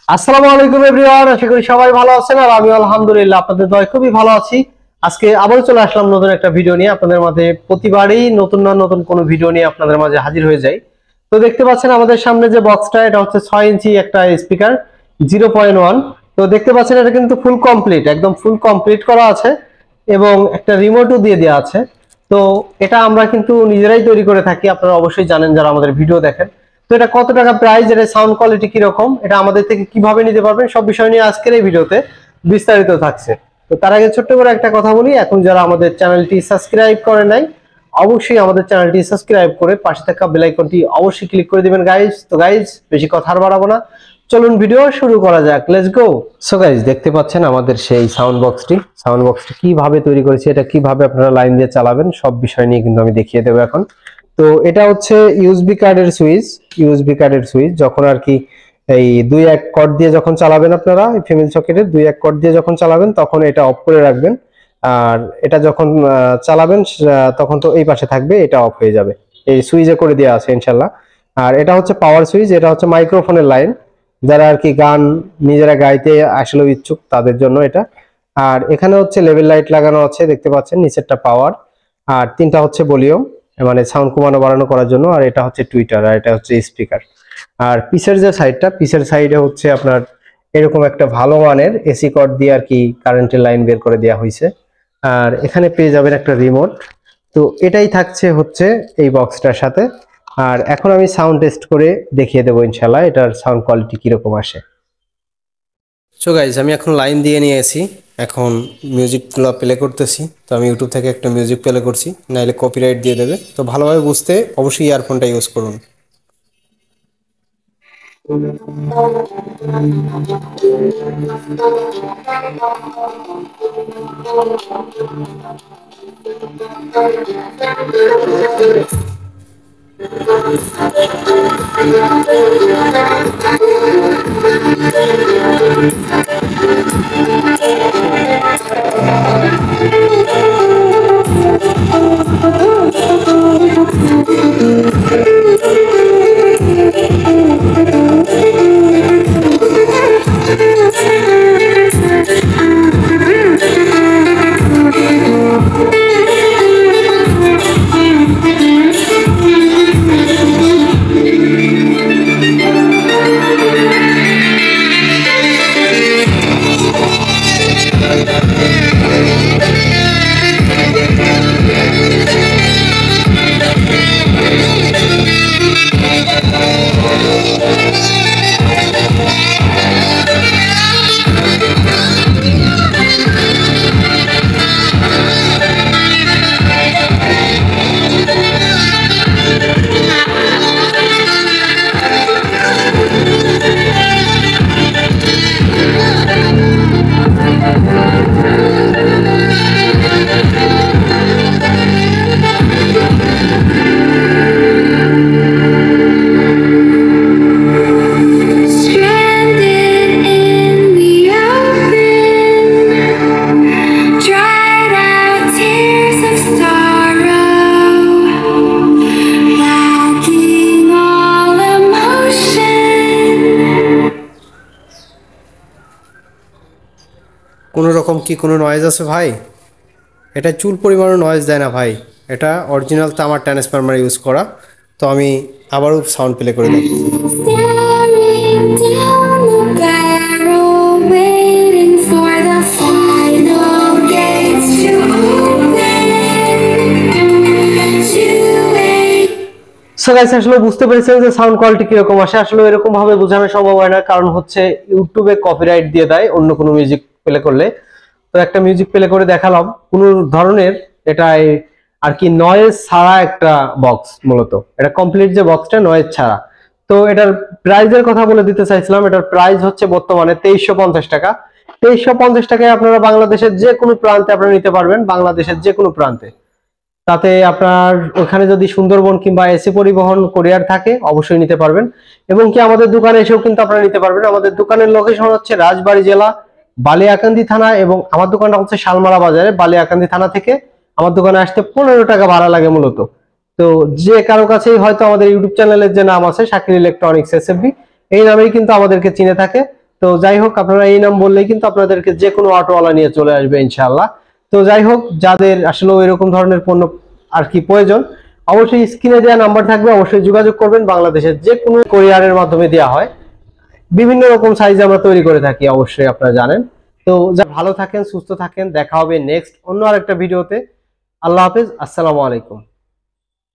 আসসালামু আলাইকুম এভরিওয়ান, আশা করি সবাই ভালো আছেন আর আমি আলহামদুলিল্লাহ আপনাদের দয়ায় খুবই ভালো আছি। আজকে আবার চলে আসলাম নতুন একটা ভিডিও নিয়ে। আপনাদের মাঝে প্রতিবারই নতুন না নতুন কোনো ভিডিও নিয়ে আপনাদের মাঝে হাজির হয়ে যাই। তো দেখতে পাচ্ছেন আমাদের সামনে যে বক্সটা, এটা হচ্ছে 6 ইঞ্চি একটা স্পিকার 0.1। তো দেখতে পাচ্ছেন এটা কিন্তু ফুল কমপ্লিট, একদম ফুল কমপ্লিট করা আছে এবং একটা রিমোটও দিয়ে দেওয়া আছে। তো এটা আমরা কিন্তু নিজেরাই তৈরি করে থাকি, আপনারা অবশ্যই জানেন যারা আমাদের ভিডিও দেখেন। তো এটা কত টাকা প্রাইস, এর সাউন্ড কোয়ালিটি কি রকম, এটা আমাদের থেকে কিভাবে নিতে পারবেন, সব বিষয় নিয়ে আজকের এই ভিডিওতে বিস্তারিত থাকছে। তো তার আগে ছোট্ট করে একটা কথা বলি, এখন যারা আমাদের চ্যানেলটি সাবস্ক্রাইব করে নাই অবশ্যই আমাদের চ্যানেলটি সাবস্ক্রাইব করে পাশে থাকা বেল আইকনটি অবশ্যই ক্লিক করে দিবেন গাইস। তো গাইস বেশি কথা আর বাড়াবো না, চলুন ভিডিও শুরু করা যাক, লেটস গো। সো গাইস দেখতে পাচ্ছেন আমাদের সেই সাউন্ড বক্সটি কিভাবে তৈরি করেছি, এটা কিভাবে আপনারা লাইন দিয়ে চালাবেন সব বিষয় নিয়ে কিন্তু আমি দেখিয়ে দেবো এখন। তো এটা হচ্ছে ইউএসবি কার্ডের সুইচ, যখন আর কি এই 2-1 কর্ড দিয়ে যখন চালাবেন আপনারা, ফিমেল সকেটের 2-1 কর্ড দিয়ে যখন চালাবেন তখন এটা অফ করে রাখবেন। আর এটা যখন চালাবেন তখন তো এই পাশে থাকবে, এটা অফ হয়ে যাবে। এই সুইচে করে দেওয়া আছে ইনশাল্লাহ। আর এটা হচ্ছে পাওয়ার সুইচ, এটা হচ্ছে মাইক্রোফোনের লাইন, যারা আর কি গান নিজেরা গাইতে আসলে ইচ্ছুক তাদের জন্য এটা। আর এখানে হচ্ছে লেভেল লাইট লাগানো আছে, দেখতে পাচ্ছেন নিচেরটা পাওয়ার, আর তিনটা হচ্ছে ভলিউম, মানে সাউন্ড কমানো বাড়ানো করার জন্য। আর এটা হচ্ছে টুইটার, আর এটা হচ্ছে স্পিকার। আর পিছের সাইডে হচ্ছে আপনার এরকম একটা ভালো মানের এসি কর্ড দিয়ে আর কি কারেন্টের লাইন বের করে দেওয়া হয়েছে। আর এখানে পেয়ে যাবেন একটা রিমোট। তো এটাই থাকছে হচ্ছে এই বক্সটার সাথে। আর এখন আমি সাউন্ড টেস্ট করে দেখিয়ে দেবো ইনশাল্লাহ এটার সাউন্ড কোয়ালিটি কিরকম আসে। সো গাইজ আমি এখন লাইন দিয়ে নিয়েছি, এখন মিউজিকগুলো প্লে করতেছি। তো আমি ইউটিউব থেকে একটা মিউজিক প্লে করছি, নাইলে কপিরাইট দিয়ে দেবে। তো ভালোভাবে বুঝতে অবশ্যই ইয়ারফোনটা ইউজ করুন। কোনো রকম কি কোনো নয়েজ আছে ভাই? এটা চুল পরিমাণও নয়েজ দেয় না ভাই, এটা অরিজিনাল তামার ট্রান্সফরমার ইউজ করা। তো আমি আবারও সাউন্ড প্লে করে দেখি। সো গাইস আসলে বুঝতে পেরেছেন যে সাউন্ড কোয়ালিটি কিরকম আসে। আসলে এরকম ভাবে বোঝানো সম্ভব হয় না, কারণ হচ্ছে ইউটিউবে কপিরাইট দিয়ে দেয় অন্য কোনো মিউজিক প্লে করলে। তো একটা মিউজিক প্লে করে দেখালাম কোন ধরনের, এটাই আর কি নয়েজ ছাড়া একটা বক্স, মূলত এটা কমপ্লিট যে বক্সটা নয়েজ ছাড়া। তো এটার প্রাইসের কথা বলে দিতে চাইছিলাম, এটার প্রাইস হচ্ছে বর্তমানে 2350 টাকা। 2350 টাকায় আপনারা বাংলাদেশের যে কোনো প্রান্তে আপনারা নিতে পারবেন, বাংলাদেশের যে কোনো প্রান্তে। তাতে আপনার ওখানে যদি সুন্দরবন কিংবা এসি পরিবহন কোরিয়ার থাকে অবশ্যই নিতে পারবেন, এবং কি আমাদের দোকানে এসেও কিন্তু আপনারা নিতে পারবেন। আমাদের দোকানের লোকেশন হচ্ছে রাজবাড়ী জেলা, বালিয়াকান্দি থানা, এবং আমার দোকানটা হচ্ছে শালমারা বাজারে, বালিয়াকান্দি থানা থেকে আমার দোকানে আসতে 15 টাকা ভাড়া লাগে মূলত। তো যে কারো কাছেই হয়তো আমাদের ইউটিউব চ্যানেলের যে নাম আছে শাকির ইলেকট্রনিক্স এসএফবি, এই নামেই কিন্তু আমাদেরকে চিনে থাকে। তো যাই হোক, আপনারা এই নাম বললেই কিন্তু আপনাদেরকে যে কোনো অটোওয়ালা নিয়ে চলে আসবে ইনশাআল্লাহ। তো যাই হোক, যাদের আসলে এরকম ধরনের পণ্য আর কি প্রয়োজন, অবশ্যই স্ক্রিনে দেওয়া নাম্বার থাকবে, অবশ্যই যোগাযোগ করবেন। বাংলাদেশের যে কোনো কোরিয়ারের মাধ্যমে দেওয়া হয়, বিভিন্ন রকম সাইজে আমরা তৈরি করে থাকি, অবশ্যই আপনারা জানেন। তো ভালো থাকেন, সুস্থ থাকেন, দেখা হবে নেক্সট অন্য আরেকটা ভিডিওতে। আল্লাহ হাফেজ, আসসালামু আলাইকুম।